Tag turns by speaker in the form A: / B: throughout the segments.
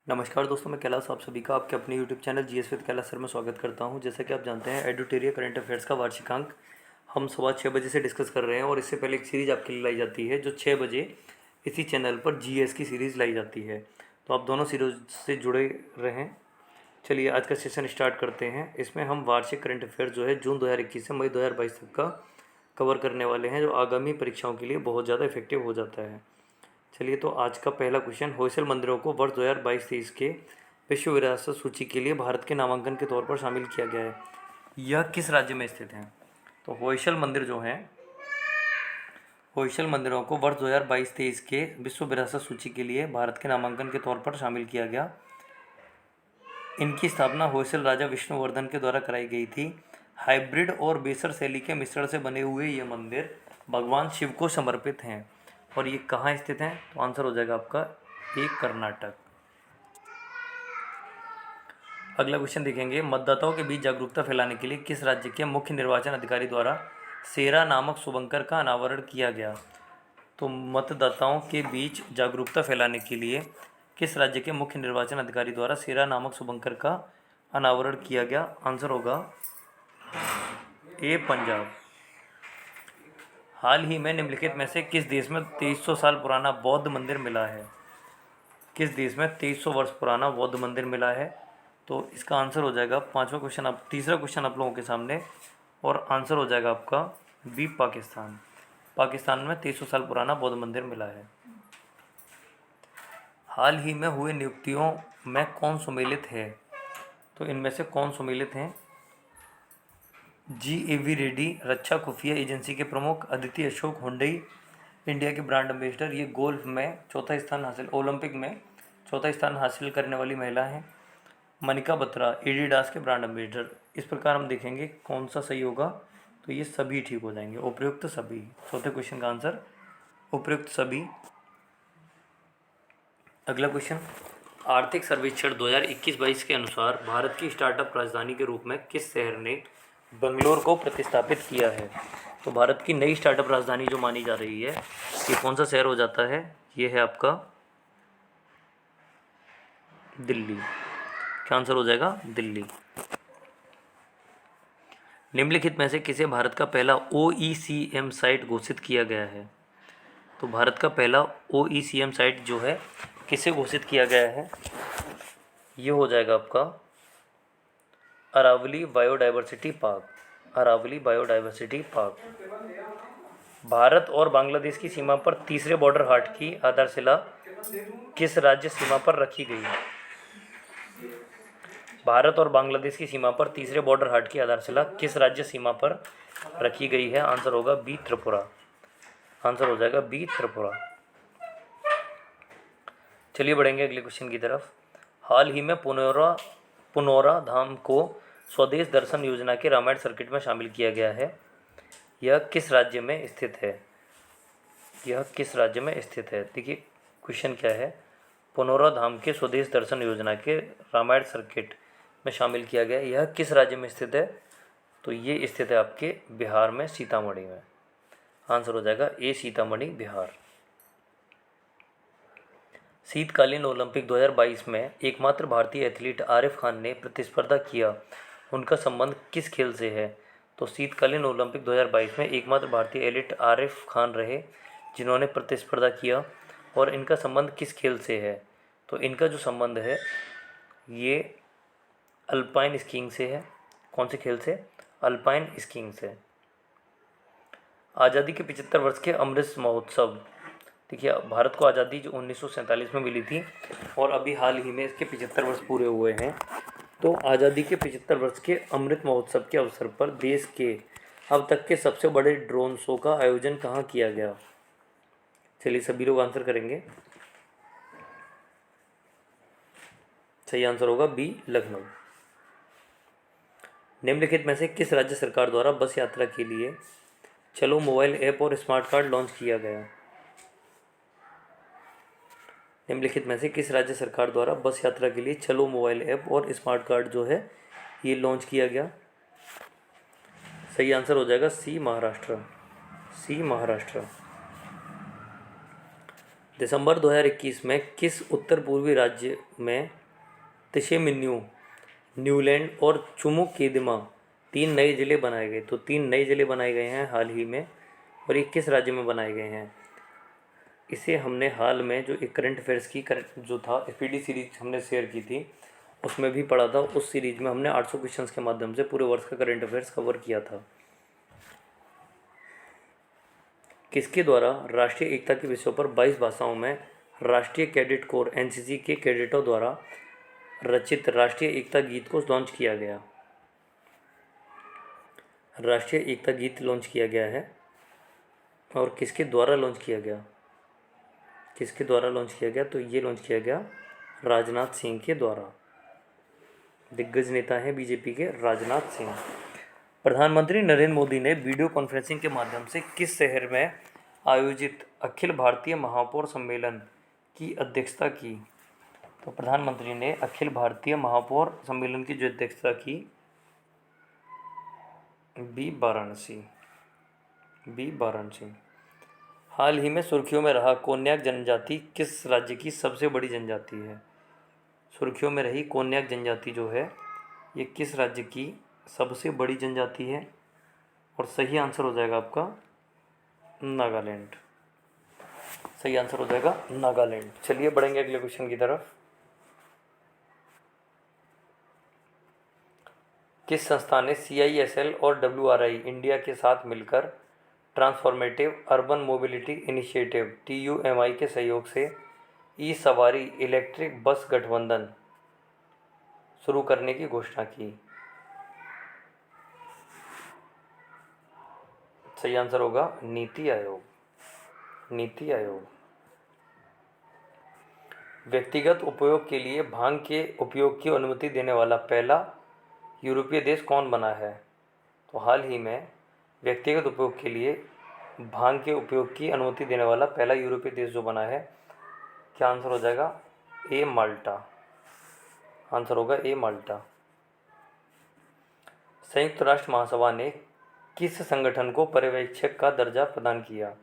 A: नमस्कार दोस्तों, मैं कैलाश आप सभी का आपके अपने YouTube channel GS with Kailash sir में स्वागत करता हूं। जैसा कि आप जानते हैं, एडुटेरिया करंट अफेयर्स का वार्षिकांक हम सुबह 6 बजे से डिस्कस कर रहे हैं और इससे पहले एक सीरीज़ आपके लिए लाई जाती है जो 6 बजे इसी चैनल पर जीएस की सीरीज़ लाई जाती है। तो आप दोनों सीरीज से जुड़े रहें। चलिए आज का सेशन स्टार्ट करते हैं। इसमें हम वार्षिक करंट अफेयर जो है जून 2021 से मई 2022 तक का कवर करने वाले हैं, जो आगामी परीक्षाओं के लिए बहुत ज़्यादा इफेक्टिव हो जाता है। चलिए, तो आज का पहला क्वेश्चन, होयसल मंदिरों को वर्ष 2022-23 के विश्व विरासत सूची के लिए भारत के नामांकन के तौर पर शामिल किया गया है। यह किस राज्य में स्थित है? तो होयसल मंदिर जो हैं, होयसल मंदिरों को वर्ष 2022-23 के विश्व विरासत सूची के लिए भारत के नामांकन के तौर पर शामिल किया गया। इनकी स्थापना होयसल राजा विष्णुवर्धन के द्वारा कराई गई थी। हाइब्रिड और बेसर शैली के मिश्रण से बने हुए ये मंदिर भगवान शिव को समर्पित हैं। और ये कहाँ स्थित हैं? तो आंसर हो जाएगा आपका ए, कर्नाटक। अगला क्वेश्चन देखेंगे, मतदाताओं के बीच जागरूकता फैलाने के लिए किस राज्य के मुख्य निर्वाचन अधिकारी द्वारा सेरा नामक शुभंकर का अनावरण किया गया? तो मतदाताओं के बीच जागरूकता फैलाने के लिए किस राज्य के मुख्य निर्वाचन अधिकारी द्वारा सेरा नामक शुभंकर का अनावरण किया गया? आंसर होगा ए, पंजाब। हाल ही में निम्नलिखित में से किस देश में 2300 साल पुराना बौद्ध मंदिर मिला है? किस देश में 2300 वर्ष पुराना बौद्ध मंदिर मिला है? तो इसका आंसर हो जाएगा पांचवा क्वेश्चन, अब तीसरा क्वेश्चन आप लोगों के सामने, और आंसर हो जाएगा आपका बी, पाकिस्तान। पाकिस्तान में 2300 साल पुराना बौद्ध मंदिर मिला है। हाल ही में हुए नियुक्तियों में कौन सम्मिलित है? तो इनमें से कौन सम्मिलित हैं? GAV रेड्डी रक्षा खुफिया एजेंसी के प्रमुख, अदिति अशोक हुंडई इंडिया के ब्रांड एम्बेसडर, ये गोल्फ में चौथा स्थान हासिल, ओलंपिक में चौथा स्थान हासिल करने वाली महिला हैं। मनिका बत्रा एडिडास के ब्रांड एम्बेसडर। इस प्रकार हम देखेंगे कौन सा सही होगा, तो ये सभी ठीक हो जाएंगे, उपयुक्त सभी। चौथे क्वेश्चन का आंसर उपयुक्त सभी। अगला क्वेश्चन, आर्थिक सर्वेक्षण 2021-22 के अनुसार भारत की स्टार्टअप राजधानी के रूप में किस शहर ने बंगलोर को प्रतिस्थापित किया है? तो भारत की नई स्टार्टअप राजधानी जो मानी जा रही है, ये कौन सा शहर हो जाता है? ये है आपका दिल्ली। क्या आंसर हो जाएगा? दिल्ली। निम्नलिखित में से किसे भारत का पहला OECM साइट घोषित किया गया है? तो भारत का पहला OECM साइट जो है किसे घोषित किया गया है? ये हो जाएगा आपका Aravalli biodiversity park. Aravalli biodiversity park. Bharat और बांग्लादेश की सीमा पर तीसरे बॉर्डर हाट की आधारशिला किस राज्य सीमा पर रखी गई? भारत और बांग्लादेश की सीमा पर तीसरे बॉर्डर हाट की आधारशिला किस राज्य सीमा पर रखी गई है? आंसर होगा बी, त्रिपुरा। आंसर हो जाएगा बी, त्रिपुरा। चलिए बढ़ेंगे अगले क्वेश्चन की तरफ। हाल ही में पुनौरा धाम को स्वदेश दर्शन योजना के रामायण सर्किट में शामिल किया गया है। यह किस राज्य में स्थित है? यह किस राज्य में स्थित है? देखिए क्वेश्चन क्या है, पुनौरा धाम के स्वदेश दर्शन योजना के रामायण सर्किट में शामिल किया गया, यह किस राज्य में स्थित है? तो ये स्थित है आपके बिहार में, सीतामढ़ी में। आंसर हो जाएगा ए, सीतामढ़ी, बिहार। शीतकालीन ओलंपिक 2022 में एकमात्र भारतीय एथलीट आरिफ खान ने प्रतिस्पर्धा किया, उनका संबंध किस खेल से है? तो शीतकालीन ओलंपिक 2022 में एकमात्र भारतीय एथलीट आरिफ खान रहे जिन्होंने प्रतिस्पर्धा किया, और इनका संबंध किस खेल से है? तो इनका जो संबंध है ये अल्पाइन स्कीइंग से है। कौन से खेल से? अल्पाइन स्कीइंग से। आज़ादी के 75 वर्ष के अमृत महोत्सव, देखिए भारत को आज़ादी जो 1947 में मिली थी और अभी हाल ही में इसके 75 वर्ष पूरे हुए हैं। तो आज़ादी के 75 वर्ष के अमृत महोत्सव के अवसर पर देश के अब तक के सबसे बड़े ड्रोन शो का आयोजन कहाँ किया गया? चलिए सभी लोग आंसर करेंगे। सही आंसर होगा बी, लखनऊ। निम्नलिखित में से किस राज्य सरकार द्वारा बस यात्रा के लिए चलो मोबाइल ऐप और स्मार्ट कार्ड लॉन्च किया गया? निम्नलिखित में से किस राज्य सरकार द्वारा बस यात्रा के लिए चलो मोबाइल ऐप और स्मार्ट कार्ड जो है ये लॉन्च किया गया? सही आंसर हो जाएगा सी, महाराष्ट्र। सी, महाराष्ट्र। दिसंबर 2021 में किस उत्तर पूर्वी राज्य में तिशेमिन्यू, न्यूलैंड और चुमुकेदिमा 3 नए ज़िले बनाए गए? तो 3 नए ज़िले बनाए गए हैं हाल ही में, और ये किस राज्य में बनाए गए हैं? इसे हमने हाल में जो एक करंट अफेयर्स की करंट जो था एसपीडी सीरीज हमने शेयर की थी, उसमें भी पढ़ा था। उस सीरीज में हमने 800 क्वेश्चंस के माध्यम से पूरे वर्ष का करंट अफेयर्स कवर किया था। किसके द्वारा राष्ट्रीय एकता के विषयों पर 22 भाषाओं में राष्ट्रीय कैडेट कोर एनसीसी के कैडेटों द्वारा रचित राष्ट्रीय एकता गीत को लॉन्च किया गया? राष्ट्रीय एकता गीत लॉन्च किया गया है, और किसके द्वारा लॉन्च किया गया? किसके द्वारा लॉन्च किया गया? तो ये लॉन्च किया गया राजनाथ सिंह के द्वारा। दिग्गज नेता हैं बीजेपी के राजनाथ सिंह। प्रधानमंत्री नरेंद्र मोदी ने वीडियो कॉन्फ्रेंसिंग के माध्यम से किस शहर में आयोजित अखिल भारतीय महापौर सम्मेलन की अध्यक्षता की? तो प्रधानमंत्री ने अखिल भारतीय महापौर सम्मेलन की जो अध्यक्षता की, वाराणसी। हाल ही में सुर्खियों में रहा कोन्याक जनजाति किस राज्य की सबसे बड़ी जनजाति है? सुर्खियों में रही कोन्याक जनजाति जो है, ये किस राज्य की सबसे बड़ी जनजाति है? और सही आंसर हो जाएगा आपका नागालैंड। सही आंसर हो जाएगा नागालैंड। चलिए बढ़ेंगे अगले क्वेश्चन की तरफ। किस संस्था ने CISL और WRI इंडिया के साथ मिलकर transformative urban mobility initiative TUMI के सहयोग से ई सवारी इलेक्ट्रिक बस गठबंधन शुरू करने की घोषणा की? सही आंसर होगा नीति आयोग। नीति आयोग। व्यक्तिगत उपयोग के लिए भांग के उपयोग की अनुमति देने वाला पहला यूरोपीय देश कौन बना है? तो हाल ही में व्यक्तिगत उपयोग के लिए भांग के उपयोग की अनुमति देने वाला पहला यूरोपीय देश जो बना है, क्या आंसर हो जाएगा? ए माल्टा। आंसर होगा ए माल्टा। संयुक्त राष्ट्र महासभा ने किस संगठन को पर्यवेक्षक का दर्जा प्रदान किया?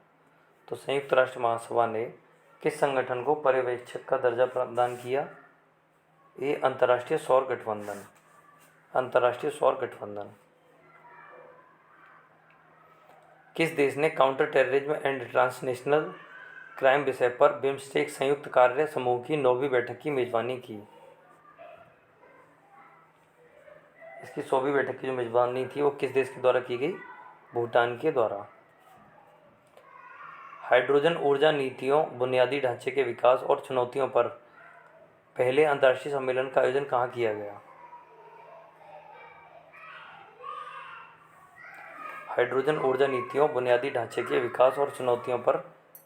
A: तो संयुक्त राष्ट्र महासभा ने किस संगठन को पर्यवेक्षक का दर्जा प्रदान किया? ये अंतर्राष्ट्रीय सौर गठबंधन। अंतर्राष्ट्रीय सौर गठबंधन। किस देश ने counter terrorism and transnational crime विषय पर बिम्स्टेक संयुक्त कार्य समूह की 9वीं बैठक की मेजबानी की? इसकी 100वीं बैठक की जो मेजबानी थी वो किस देश के द्वारा की गई? भूटान के द्वारा। हाइड्रोजन ऊर्जा नीतियों, बुनियादी ढांचे के विकास और चुनौतियों पर पहले अंतर्राष्ट्रीय सम्मेलन का आयोजन कहाँ किया गया? हाइड्रोजन ऊर्जा नीतियों, बुनियादी ढांचे के विकास और चुनौतियों पर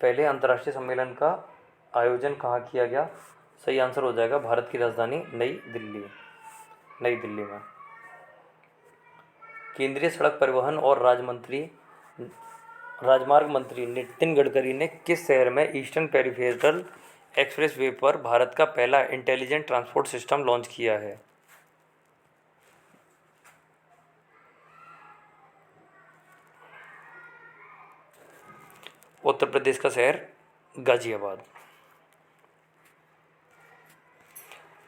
A: पहले अंतर्राष्ट्रीय सम्मेलन का आयोजन कहाँ किया गया? सही आंसर हो जाएगा भारत की राजधानी नई दिल्ली। नई दिल्ली में। केंद्रीय सड़क परिवहन और राजमार्ग मंत्री नितिन गडकरी ने किस शहर में ईस्टर्न पेरिफेरल एक्सप्रेसवे पर भारत का पहला इंटेलिजेंट ट्रांसपोर्ट सिस्टम लॉन्च किया है? उत्तर प्रदेश का शहर गाजियाबाद।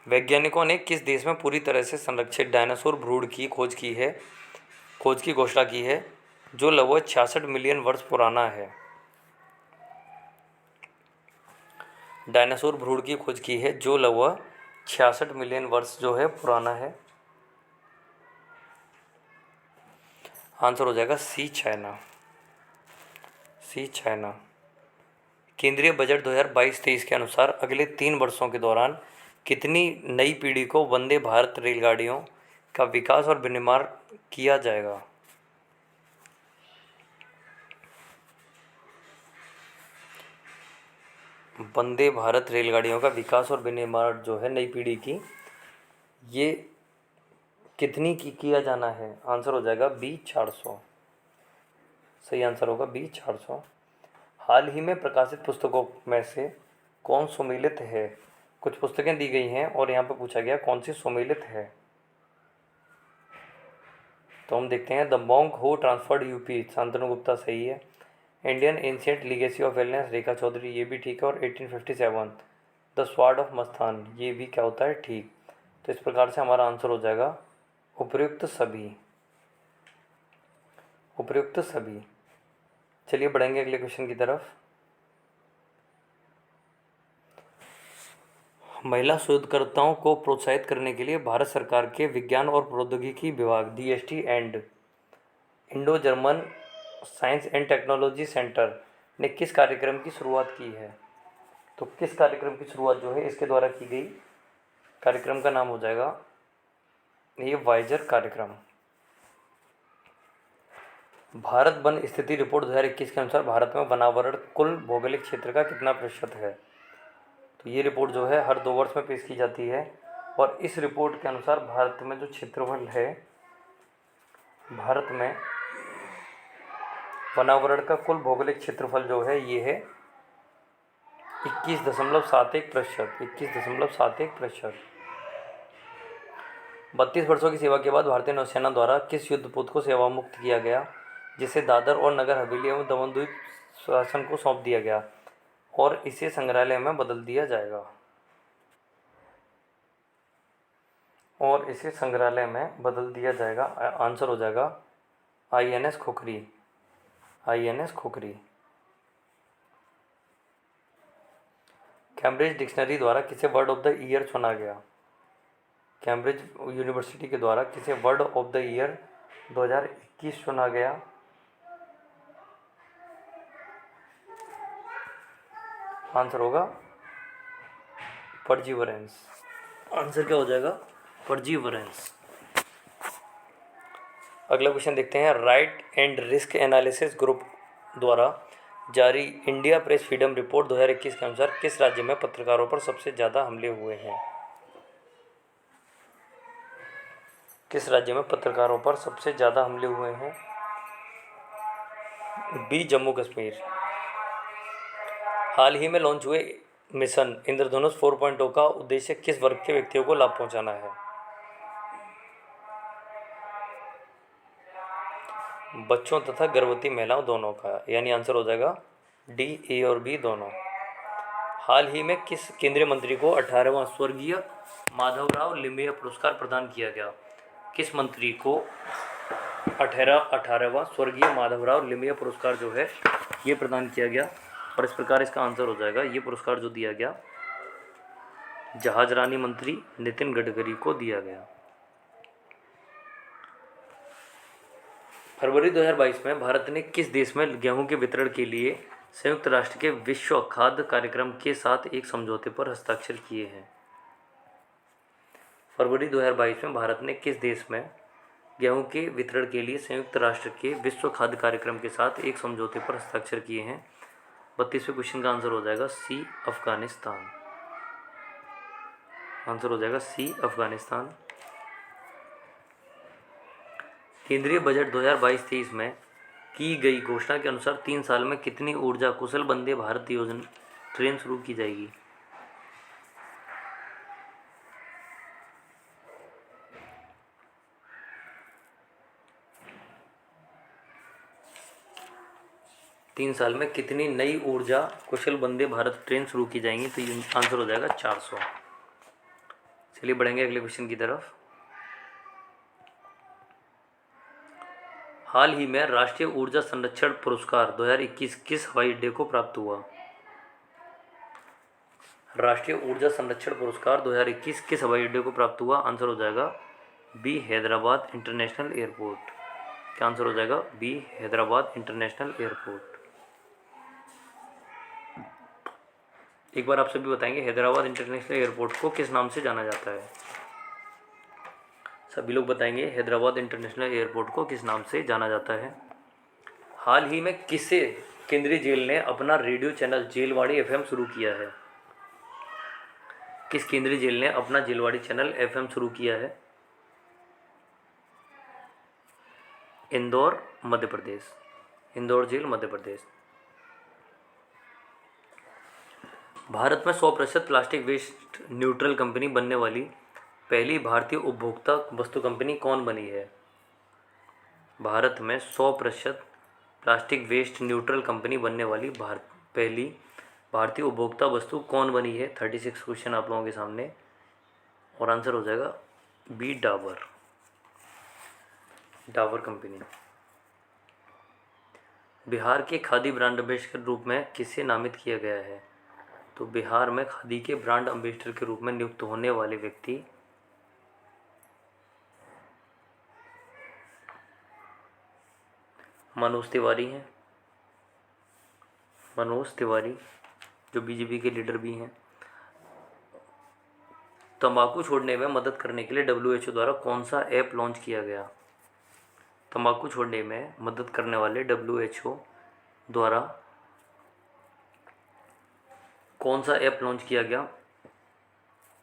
A: वैज्ञानिकों ने किस देश में पूरी तरह से संरक्षित डायनासोर भ्रूण की खोज की घोषणा की है, जो लगभग 66 मिलियन वर्ष पुराना है? डायनासोर भ्रूण की खोज की है जो लगभग 66 मिलियन वर्ष जो है पुराना है। आंसर हो जाएगा सी चाइना। केंद्रीय बजट 2022-23 के अनुसार अगले 3 वर्षों के दौरान कितनी नई पीढ़ी को वंदे भारत रेलगाड़ियों का विकास और विनिर्माण किया जाएगा? वंदे भारत रेलगाड़ियों का विकास और विनिर्माण जो है नई पीढ़ी की, ये कितनी किया जाना है? आंसर हो जाएगा बी 400। सही आंसर होगा बी 400। हाल ही में प्रकाशित पुस्तकों में से कौन सुमेलित है? कुछ पुस्तकें दी गई हैं और यहाँ पर पूछा गया कौन सी सुमेलित है। तो हम देखते हैं the monk who transformed UP, Shantanu Gupta सही है। Indian ancient legacy of wellness, Rekha Chaudhary, ये भी ठीक है। और 1857 द स्वार्ड ऑफ मस्तान, ये भी क्या होता है, ठीक। तो इस प्रकार से हमारा आंसर हो जाएगा उपयुक्त सभी, उपयुक्त सभी। चलिए बढ़ेंगे अगले क्वेश्चन की तरफ। महिला शोधकर्ताओं को प्रोत्साहित करने के लिए भारत सरकार के विज्ञान और प्रौद्योगिकी विभाग DST and Indo German science and technology centre ने किस कार्यक्रम की शुरुआत की है? तो किस कार्यक्रम की शुरुआत जो है इसके द्वारा की गई, कार्यक्रम का नाम हो जाएगा ये वाइजर कार्यक्रम। भारत वन स्थिति रिपोर्ट 2021 के अनुसार भारत में वनावरण कुल भौगोलिक क्षेत्र का कितना प्रतिशत है? तो ये रिपोर्ट जो है हर 2 वर्ष में पेश की जाती है और इस रिपोर्ट के अनुसार भारत में जो क्षेत्रफल है, भारत में वनावरण का कुल भौगोलिक क्षेत्रफल जो है ये है 21.71%, 21.71%। 32 वर्षों की सेवा के बाद भारतीय नौसेना द्वारा किस युद्धपोत को सेवामुक्त किया गया, जिसे दादर और नगर हवेली एवं दमन द्वीप शासन को सौंप दिया गया और इसे संग्रहालय में बदल दिया जाएगा, और इसे संग्रहालय में बदल दिया जाएगा। आंसर हो जाएगा INS khukri, INS khukri. Cambridge dictionary द्वारा किसे वर्ड ऑफ द ईयर चुना गया? कैम्ब्रिज यूनिवर्सिटी के द्वारा किसे वर्ड ऑफ द ईयर 2021 चुना गया? आंसर होगा परजीवरेंस। आंसर क्या हो जाएगा? परजीवरेंस। अगला क्वेश्चन देखते हैं। Right and risk analysis group द्वारा जारी इंडिया प्रेस फ्रीडम रिपोर्ट 2021 के अनुसार किस राज्य में पत्रकारों पर सबसे ज़्यादा हमले हुए हैं? किस राज्य में पत्रकारों पर सबसे ज़्यादा हमले हुए हैं? बी, जम्मू कश्मीर। हाल ही में लॉन्च हुए मिशन इंद्रधनुष 4.0 का उद्देश्य किस वर्ग के व्यक्तियों को लाभ पहुंचाना है? बच्चों तथा गर्भवती महिलाओं दोनों का, यानी आंसर हो जाएगा डी, ए और बी दोनों। हाल ही में किस केंद्रीय मंत्री को 18वां स्वर्गीय माधवराव लिम्बिया पुरस्कार प्रदान किया गया? किस मंत्री को 18वां स्वर्गीय माधवराव लिम्बिया पुरस्कार जो है ये प्रदान किया गया? और इस प्रकार इसका आंसर हो जाएगा, ये पुरस्कार जो दिया गया जहाजरानी मंत्री नितिन गडकरी को दिया गया। फरवरी 2022 में भारत ने किस देश में गेहूं के वितरण के लिए संयुक्त राष्ट्र के विश्व खाद्य कार्यक्रम के साथ एक समझौते पर हस्ताक्षर किए हैं? फरवरी 2022 में भारत ने किस देश में गेहूं के वितरण के लिए संयुक्त राष्ट्र के विश्व खाद्य कार्यक्रम के साथ एक समझौते पर हस्ताक्षर किए हैं? 32वें क्वेश्चन का आंसर हो जाएगा सी, अफगानिस्तान। आंसर हो जाएगा सी, अफगानिस्तान। केंद्रीय बजट 2022-23 में की गई घोषणा के अनुसार 3 साल में कितनी ऊर्जा कुशल वंदे भारत योजना ट्रेन शुरू की जाएगी? तीन साल में कितनी नई ऊर्जा कुशल वंदे भारत ट्रेन शुरू की जाएंगी? तो ये आंसर हो जाएगा 400। चलिए बढ़ेंगे अगले क्वेश्चन की तरफ। हाल ही में राष्ट्रीय ऊर्जा संरक्षण पुरस्कार 2021 किस हवाई अड्डे को प्राप्त हुआ? राष्ट्रीय ऊर्जा संरक्षण पुरस्कार 2021 किस हवाई अड्डे को प्राप्त हुआ? आंसर हो जाएगा बी, हैदराबाद इंटरनेशनल एयरपोर्ट। क्या आंसर हो जाएगा? B, Hyderabad international airport. एक बार आप सभी बताएंगे हैदराबाद इंटरनेशनल एयरपोर्ट को किस नाम से जाना जाता है? सभी लोग बताएंगे हैदराबाद इंटरनेशनल एयरपोर्ट को किस नाम से जाना जाता है? हाल ही में किसे केंद्रीय जेल ने अपना रेडियो चैनल जेलवाड़ी एफएम शुरू किया है? किस केंद्रीय जेल ने अपना जेलवाड़ी चैनल एफएम शुरू किया है? इंदौर, मध्य प्रदेश। इंदौर जेल, मध्य प्रदेश। भारत में 100% प्लास्टिक वेस्ट न्यूट्रल कंपनी बनने वाली पहली भारतीय उपभोक्ता वस्तु कंपनी कौन बनी है? भारत में 100% प्लास्टिक वेस्ट न्यूट्रल कंपनी बनने वाली पहली भारतीय उपभोक्ता वस्तु कौन बनी है? 36 क्वेश्चन आप लोगों के सामने, और आंसर हो जाएगा बी, डाबर। डाबर कंपनी। बिहार के खादी ब्रांड एम्बेसडर के रूप में किसे नामित किया गया है? तो बिहार में खादी के ब्रांड एम्बेसडर के रूप में नियुक्त होने वाले व्यक्ति मनोज तिवारी हैं। मनोज तिवारी जो बीजेपी के लीडर भी हैं। तंबाकू छोड़ने में मदद करने के लिए WHO द्वारा कौन सा ऐप लॉन्च किया गया? तंबाकू छोड़ने में मदद करने वाले WHO द्वारा कौन सा ऐप लॉन्च किया गया?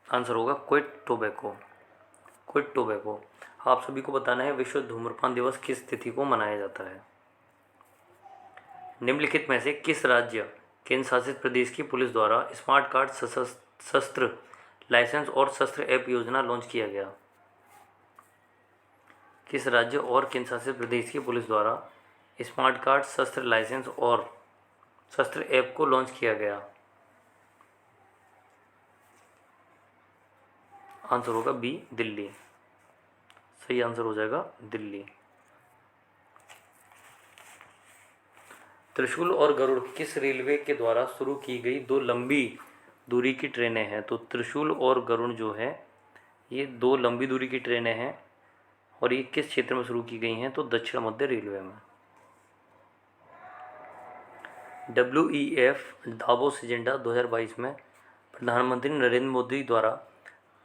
A: आंसर होगा क्विट टोबैको। Quit tobacco. आप सभी को बताना है विश्व धूम्रपान दिवस किस तिथि को मनाया जाता है? निम्नलिखित में से किस राज्य केंद्र शासित प्रदेश की पुलिस द्वारा स्मार्ट कार्ड शस्त्र लाइसेंस और शस्त्र ऐप योजना लॉन्च किया गया? किस राज्य और केंद्र शासित प्रदेश की पुलिस द्वारा स्मार्ट कार्ड शस्त्र लाइसेंस और शस्त्र ऐप को लॉन्च किया गया? आंसर होगा बी, दिल्ली। सही आंसर हो जाएगा दिल्ली। त्रिशूल और गरुड़ किस रेलवे के द्वारा शुरू की गई दो लंबी दूरी की ट्रेनें हैं? तो त्रिशूल और गरुड़ जो है ये दो लंबी दूरी की ट्रेनें हैं, और ये किस क्षेत्र में शुरू की गई हैं? तो दक्षिण मध्य रेलवे में। WEF दावोस एजेंडा 2022 में प्रधानमंत्री नरेंद्र मोदी द्वारा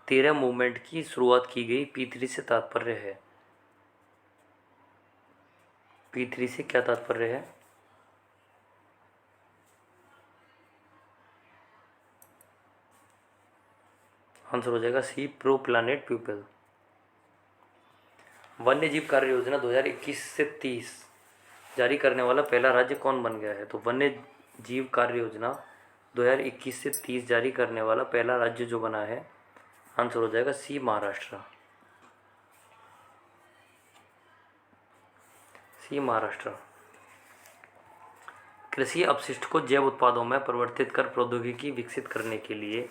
A: 13 मूवमेंट की शुरुआत की गई। P3 से तात्पर्य है? P3 से क्या तात्पर्य है? आंसर हो जाएगा सी, प्रो प्लानेट पीपल। वन्य जीव कार्य योजना 2021 से 30 जारी करने वाला पहला राज्य कौन बन गया है? तो वन्य जीव कार्य योजना 2021 से 30 जारी करने वाला पहला राज्य जो बना है, आंसर हो जाएगा सी, महाराष्ट्र। सी, महाराष्ट्र। कृषि अपशिष्ट को जैव उत्पादों में परिवर्तित कर प्रौद्योगिकी विकसित करने के लिए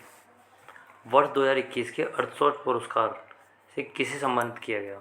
A: वर्ष 2021 के अर्थशास्त्र पुरस्कार से किसे सम्मानित किया गया?